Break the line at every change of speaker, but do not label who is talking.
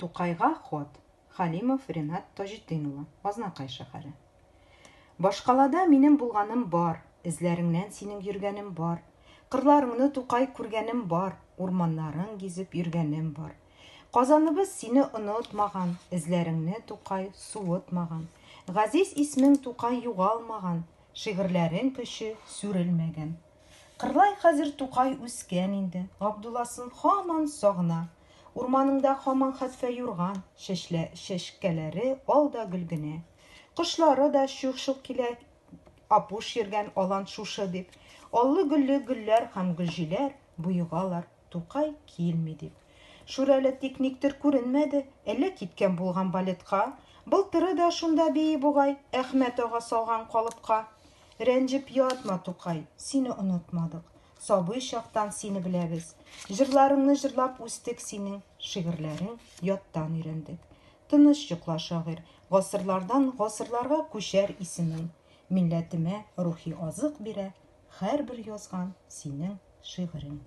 Тукайга ход. Халимов Ренат Таҗетдинова, Азнакай шәһәре. Башкалада минем булганым бар, эзләреңнән синең йөргәнем бар. Кырларыңны Тукай күргәнем бар, урманнарын гизеп йөргәнем бар. Казаныбыз сине онытмаган, эзләреңне Тукай суытмаган. Газиз исмең Тукай югалмаган, шигырьләрең көче сүрелмәгән. Кырлай хәзер Тукай үскән инде, Габдулласын һаман сагына. Урманыңда һаман хәтфә юрган, чәчкәләре алда гөлгенә. Кошлары да шук-шук килә, апуш йөргән алан шушы дип. Аллы-гөлле гөлләр һәм гөлҗиләр буйгалар, Тукай килми дип. Шүрәле тик никтер күренмәде, әллә киткән булган балетка. Былтыры да шунда бии бугай, Әхмәт ага салган калыпка. Рәнҗеп ятма, Тукай, сине онытмадык. Сабый чактан сине беләбез. Җырларыңны җырлап үстек синең, шигырьләрең яттан өйрәндек. Тыныч йокла шагыйрь, гасырлардан гасырларга күчәр исемең. Милләтемә рухи азык бирә һәрбер язган синең шигырең.